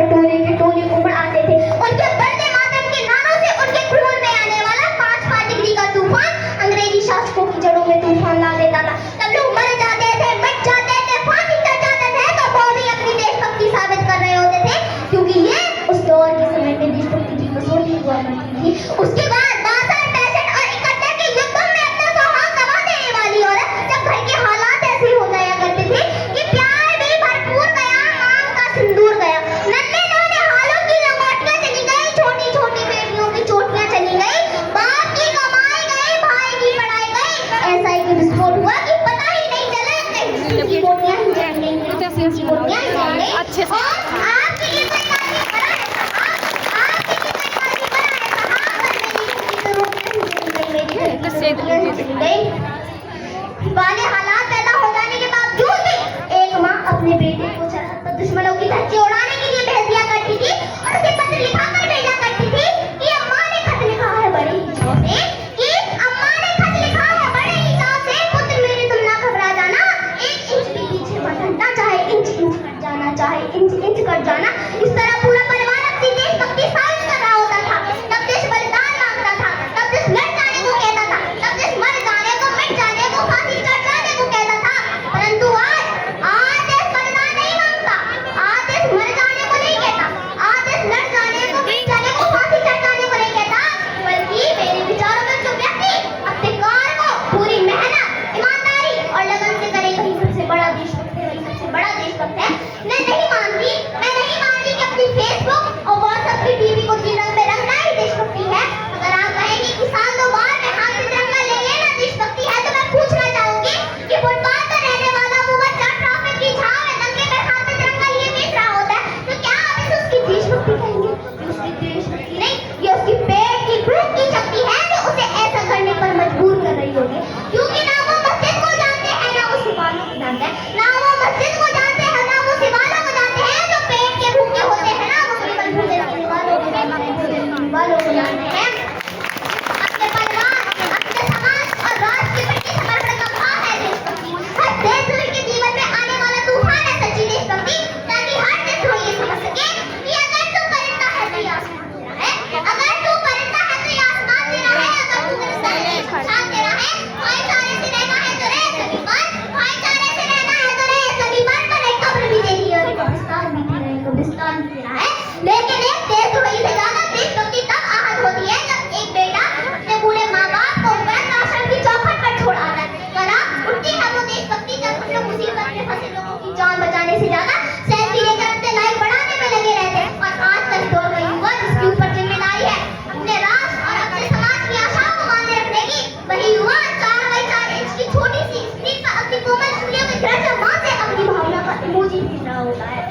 पर टोले के टोले उमड़ आते थे। उनके वंदे मातरम के नारों से उनके खून में आने वाला 5 डिग्री का तूफान अंग्रेजी शासकों की जड़ों में तूफान ला देता था। तब लोग मर जाते थे, मिट जाते थे, फांसी चढ़ जाते थे, तो वो भी अपनी देशभक्ति साबित कर रहे होते थे, क्योंकि ये उस दौर के समय में देशभक्ति की कसौटी हुआ करती थी। उसके बाद 62, 65 और 71 के युद्धों में अपना सुहाग गंवा देने वाली औरत जब घर के हालात ऐसे हो जाया करते थे कि प्यार भी भरपूर गया, मांग का सिंदूर गया, नन्हे नन्हे हालों की लंगोटियां चली गई, छोटी छोटी बेटियों की चोटियां चली गई, बाप की कमाई गई, भाई की पढ़ाई गई, ऐसा एक विस्फोट हुआ कि पता ही नहीं चला की बोटियां ही जल गई, बोटियां ही जल गई। अच्छे से आपके लिए कोई काफी बड़ा है साहब, आपके लिए कोई काफी बड़ा है साहब, वाले हालात पैदा हो जाने के बावजूद भी एक माँ अपने बेटे को सरहद पर दुश्मनों की धज्जियां उड़ाने के लिए भेज दिया करती थी और उसे पत्र लिखाकर भेजा करती थी कि अम्मा ने खत लिखा है बड़े ही चाव से, कि अम्मा ने खत लिखा है बड़े ही चाव से, पुत्र मेरे तुम ना घबरा जाना, 1 इंच भी पीछे मत हटना, चाहे इंच कट जाना, चाहे इंच कट जाना। इस तरह पूरा परिवार अपनी देशभक्ति साबित कर रहा होता था। तब देश बलिदान मांगता था, तब देश लड़ जाने को कहता था, तब देश मर जाने को, मिट जाने को, फांसी चढ़ जाने को कहता था। परंतु आज देश बलिदान नहीं मांगता, आज देश मर जाने को नहीं कहता, आज देश लड़ जाने को, मिट जाने को, फांसी चढ़ जाने को नहीं कहता, बल्कि मेरे विचारों में जो व्यक्ति अपने कार्य को पूरी मेहनत, ईमानदारी और लगन से करे, वही सबसे बड़ा देशभक्त है, वही सबसे बड़ा देशभक्त है। मैं नहीं मानती कि अपनी फेसबुक और व्हाट्सएप की टीवी को 3 रंग में रंगना ही देशभक्ति है। अगर आप कहेंगे कि साल 2 बार में हाथ में तिरंगा ले लेना देशभक्ति है, तो मैं पूछना चाहूंगी कि फुटपाथ पर रहने वाला वो बच्चा ट्रैफिक की छांव में दंगे में हाथ में तिरंगा लिए बेच रहा होता है, तो क्या आप इसे उसकी देशभक्ति कहेंगे? ये उसकी देशभक्ति नहीं, ये उसकी पेट की भूख की शक्ति है जो उसे ऐसा करने पर मजबूर कर रही होगी, क्योंकि ना वो मस्जिद को जानते हैं, ना वो सिवालों को जानते हैं, ना वो मस्जिद को जानते हैं, ना वो सिवालों को जानते हैं, जो पेट के भूखे होते हैं, ना वो केवल भोजन करने वालों को जानते हैं, भोजन करने वालों को जानते हैं। अपने परिवार, अपने समाज और राष्ट्र के प्रति समर्पण का भाव है देशभक्ति। हर देशद्रोही के जीवन में आने वाला तूफान है सच्ची देशभक्ति, ताकि हर देशद्रोही ये समझ सके कि अगर तू परिंदा है तो ये आसमान तेरा है, अगर तू परिंदा है तो ये आसमान तेरा है, अगर तू परिंदा है तो इंसान तेरा है। भाईचारे से रहना है तो रह सभी पर, भाईचारे से रहना है तो रह सभी पर, पर एक कब्र भी तेरी है और एक कब्रिस्तान भी तेरा है, कब्रिस्तान भी तेरा है। लेकिन एक देशद्रोही से ज्यादा देशभक्ति तब आहत होती है जब एक बेटा अपने बूढ़े माँ बाप को वृद्ध आश्रम की चौखट पर छोड़ आता है। कला उठती है वो देशभक्ति जब कुछ लोग मुसीबत में फंसे लोगों की जान बचाने से ज्यादा सेल्फी लेकर अपने लाइक बढ़ाने में लगे रहते हैं। और आज तक दौर का युवा जिसके ऊपर जिम्मेदारी है अपने राष्ट्र और अपने समाज की आशाओं को बांधे रखने की, वही युवा 4 बाई 4 इंच की छोटी सी स्क्रीन पर अपनी कोमल उंगलियों में घिरा मां से अपनी भावना का इमोजी भेज रहा होता है।